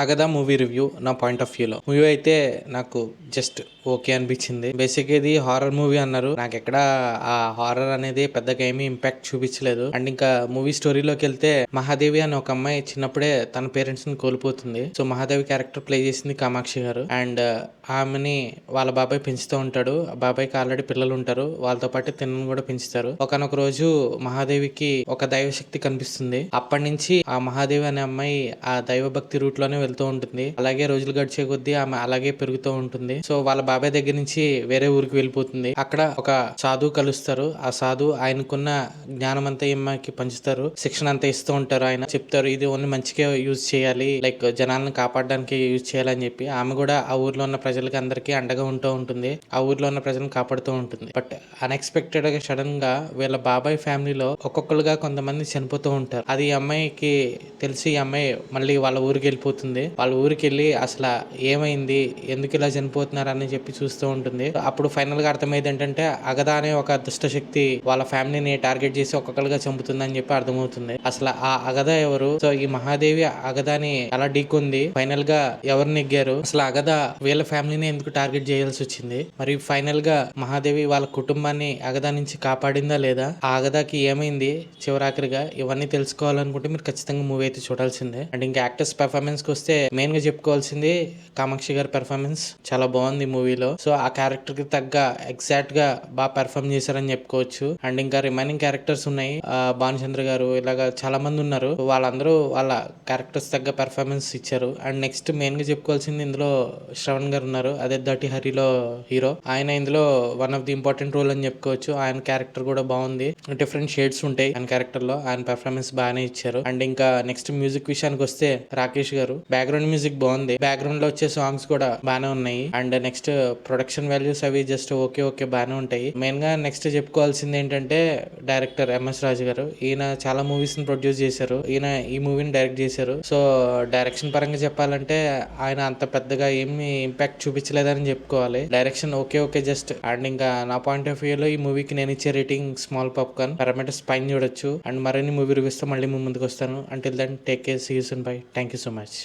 అగదా movie review నా point of వ్యూలో. Movie అయితే నాకు జస్ట్ ఓకే అనిపించింది. బేసిక్ ఇది హారర్ మూవీ అన్నారు. నాకు ఎక్కడ ఆ హారర్ అనేది పెద్దగా ఏమీ ఇంపాక్ట్ చూపించలేదు. అండ్ ఇంకా మూవీ స్టోరీలోకి వెళ్తే మహాదేవి అనే ఒక అమ్మాయి చిన్నప్పుడే తన పేరెంట్స్ ని కోల్పోతుంది. సో మహాదేవి క్యారెక్టర్ ప్లే చేసింది కామాక్షి గారు. అండ్ ఆమెని వాళ్ళ బాబాయ్ పెంచుతూ ఉంటాడు. ఆ బాబాయ్కి ఆల్రెడీ పిల్లలు ఉంటారు. వాళ్ళతో పాటు తిన్నను కూడా పెంచుతారు. ఒకనొక రోజు మహాదేవికి ఒక దైవశక్తి కనిపిస్తుంది. అప్పటి నుంచి ఆ మహాదేవి అనే అమ్మాయి ఆ దైవభక్తి రూట్ లోనే వెళ్తూ ఉంటుంది. అలాగే రోజులు గడిచే కొద్దీ ఆమె అలాగే పెరుగుతూ ఉంటుంది. సో వాళ్ళ బాబాయ్ దగ్గర నుంచి వేరే ఊరికి వెళ్ళిపోతుంది. అక్కడ ఒక సాధువు కలుస్తారు. ఆ సాధువు ఆయనకున్న జ్ఞానం అంతా ఈమెకి పంచుతారు. శిక్షణ అంతా ఇస్తూ ఉంటారు. ఆయన చెప్తారు ఇది ఓన్లీ మంచిగా యూజ్ చేయాలి, లైక్ జనాలను కాపాడడానికి యూజ్ చేయాలని చెప్పి. ఆమె కూడా ఆ ఊర్లో ఉన్న ప్రజలకి అందరికీ అండగా ఉంటూ ఉంటుంది. ఆ ఊర్లో ఉన్న ప్రజలను కాపాడుతూ ఉంటుంది. బట్ అన్ఎక్స్పెక్టెడ్ గా సడన్ గా వీళ్ళ బాబాయ్ ఫ్యామిలీలో ఒక్కొక్కరుగా కొంతమంది చనిపోతూ ఉంటారు. అది ఈ అమ్మాయికి తెలిసి ఈ అమ్మాయి మళ్ళీ వాళ్ళ ఊరికి వెళ్ళిపోతుంది. వాళ్ళ ఊరికి వెళ్ళి అసలు ఏమైంది, ఎందుకు ఇలా చనిపోతున్నారు అని చెప్పి చూస్తూ ఉంటుంది. అప్పుడు ఫైనల్ గా అర్థమైంది ఏంటంటే అగదా అనే ఒక దుష్ట శక్తి వాళ్ళ ఫ్యామిలీని టార్గెట్ చేసి ఒక్కొక్కరుగా చంపుతుంది అని చెప్పి అర్థమవుతుంది. అసలు ఆ అగదా ఎవరు, సో ఈ మహాదేవి అగదాని ఎలా ఢీకొంది, ఫైనల్ గా ఎవరు నెగ్గారు, అసలు అగదా వీళ్ళ ఫ్యామిలీని ఎందుకు టార్గెట్ చేయాల్సి వచ్చింది, మరి ఫైనల్ గా మహాదేవి వాళ్ళ కుటుంబాన్ని అగదా నుంచి కాపాడిందా లేదా, ఆ అగదాకి ఏమైంది చివరాఖరిగా, ఇవన్నీ తెలుసుకోవాలనుకుంటే మీరు ఖచ్చితంగా మూవీ అయితే చూడాల్సిందే. అండ్ ఇంకా యాక్టర్స్ పెర్ఫార్మెన్స్ కి వస్తే మెయిన్ గా చెప్పుకోవాల్సింది కామాక్షి గారి పెర్ఫార్మెన్స్ చాలా బాగుంది మూవీలో. సో ఆ క్యారెక్టర్ కి తగ్గ ఎగ్జాక్ట్ గా బాగా పెర్ఫార్మ్ చేశారని చెప్పుకోవచ్చు. అండ్ ఇంకా రిమైనింగ్ క్యారెక్టర్స్ ఉన్నాయి. భానుచంద్ర గారు ఇలాగా చాలా మంది ఉన్నారు. వాళ్ళందరూ వాళ్ళ క్యారెక్టర్స్ తగ్గ పెర్ఫార్మెన్స్ ఇచ్చారు. అండ్ నెక్స్ట్ మెయిన్ గా చెప్పుకోవాల్సింది ఇందులో శ్రవణ్ గారు ఉన్నారు. అదే దటి హరిలో హీరో. ఆయన ఇందులో one of the important role అని చెప్పుకోవచ్చు. ఆయన క్యారెక్టర్ కూడా బాగుంది. డిఫరెంట్ షేడ్స్ ఉంటాయి ఆయన క్యారెక్టర్ లో. ఆయన పెర్ఫార్మెన్స్ బాగానే ఇచ్చారు. అండ్ ఇంకా నెక్స్ట్ మ్యూజిక్ విషయానికి వస్తే రాకేష్ గారు బ్యాక్గ్రౌండ్ మ్యూజిక్ బాగుంది. బ్యాక్గ్రౌండ్ లో వచ్చే సాంగ్స్ కూడా బాగానే ఉన్నాయి. అండ్ నెక్స్ట్ ప్రొడక్షన్ వాల్యూస్ అవి జస్ట్ ఓకే బాగానే ఉంటాయి. మెయిన్ గా నెక్స్ట్ చెప్పుకోవాల్సింది ఏంటంటే డైరెక్టర్ ఎంఎస్ రాజు గారు. ఈయన చాలా మూవీస్ ని ప్రొడ్యూస్ చేశారు. ఈయన ఈ మూవీని డైరెక్ట్ చేశారు. సో డైరెక్షన్ పరంగా చెప్పాలంటే ఆయన అంత పెద్దగా ఏమి ఇంపాక్ట్ చూపించలేదని చెప్పుకోవాలి. Direction okay just. అండ్ ఇంకా నా పాయింట్ ఆఫ్ వ్యూ లో ఈ మూవీకి నేను ఇచ్చే రేటింగ్ స్మాల్ పాప్కార్న్. పారామీటర్స్ పైన చూడొచ్చు. అండ్ మరిన్ని మూవీ రివ్యూస్ తో మళ్ళీ ముందుకు వస్తాను. Until then take care, see you soon, bye. Thank you so much.